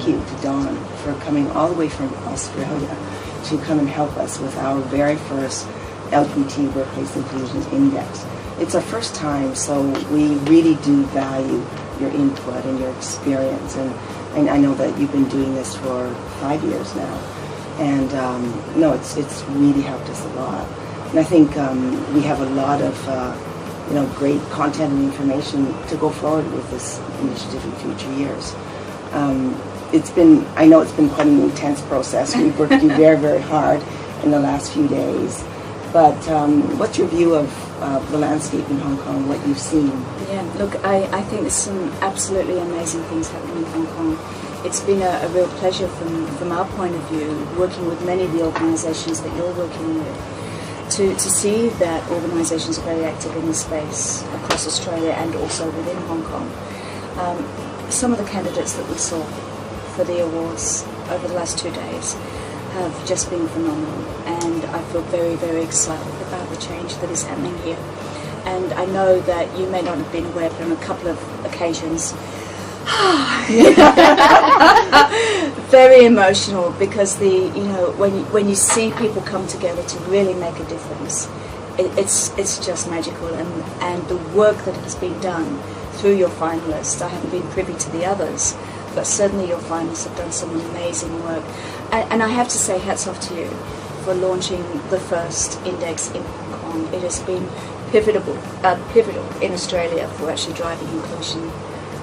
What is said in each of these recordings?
thank you to Dawn for coming all the way from Australia to come and help us with our very first LGBT Workplace Inclusion Index. It's our first time, so we really do value your input and your experience. And I know that you've been doing this for 5 years now. And no, it's really helped us a lot. And I think we have a lot of great content and information to go forward with this initiative in future years. I know it's been quite an intense process. We've worked you very, very hard in the last few days. But what's your view of the landscape in Hong Kong, what you've seen? Yeah, look, I think there's some absolutely amazing things happening in Hong Kong. It's been a real pleasure from our point of view, working with many of the organisations that you're working with, to see that organisations are very active in this space across Australia and also within Hong Kong. Some of the candidates that we saw for the awards over the last 2 days have just been phenomenal, and I feel very, very excited about the change that is happening here. And I know that you may not have been aware, but on a couple of occasions, very emotional, because when you see people come together to really make a difference, it's just magical. And the work that has been done through your finalists, I haven't been privy to the others, but certainly your finalists have done some amazing work. And I have to say hats off to you for launching the first index in Hong Kong. It has been pivotal in Australia for actually driving inclusion,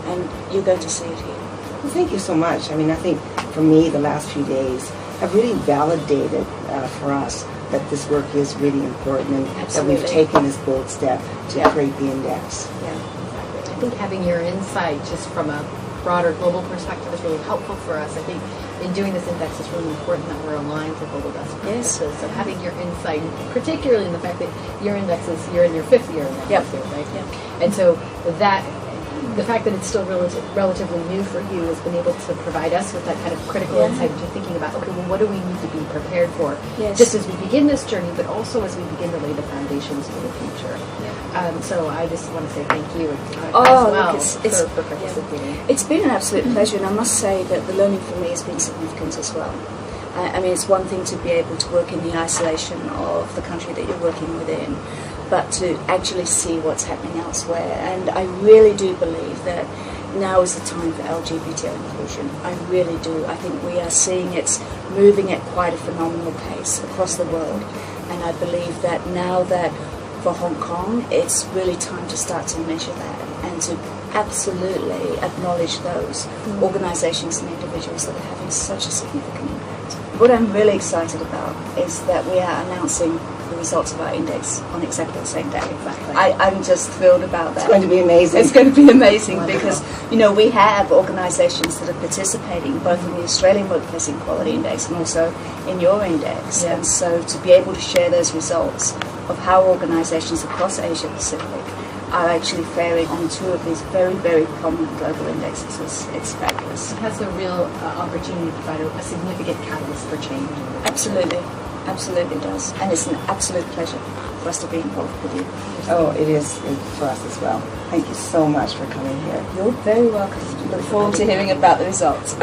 and you're going to see it here. Well, thank you so much. I mean, I think for me the last few days have really validated for us that this work is really important, and Absolutely. that we've taken this bold step to create the index. Yeah. I think having your insight just from a broader global perspective is really helpful for us. I think in doing this index, it's really important that we're aligned to global best practices. Yes. So having your insight, particularly in the fact that your index is, you're in your 5th year now, Yep. too, right? Yep. And so the fact that it's still relatively new for you has been able to provide us with that kind of critical insight into thinking about, okay, well, what do we need to be prepared for? Yes. Just as we begin this journey, but also as we begin to lay the foundations for the future. So I just want to say thank you as well for participating. It's been an absolute pleasure, and I must say that the learning for me has been significant as well. I mean, it's one thing to be able to work in the isolation of the country that you're working within, but to actually see what's happening elsewhere. And I really do believe that now is the time for LGBT inclusion. I really do. I think we are seeing it's moving at quite a phenomenal pace across the world, and I believe that now that for Hong Kong, it's really time to start to measure that and to absolutely acknowledge those organisations and individuals that are having such a significant impact. What I'm really excited about is that we are announcing the results of our index on exactly the same day. Exactly. I'm just thrilled about that. It's going to be amazing. It's going to be amazing. Wonderful. Because, we have organisations that are participating both in the Australian Workplace Equality Index and also in your index. Yeah. And so to be able to share those results of how organisations across Asia Pacific are actually faring on 2 of these very, very prominent global indexes, it's fabulous. It has a real opportunity to provide a significant catalyst for change. Absolutely. Absolutely does. And it's an absolute pleasure for us to be involved with you. Oh, it is for us as well. Thank you so much for coming here. You're very welcome. Look forward to hearing about the results.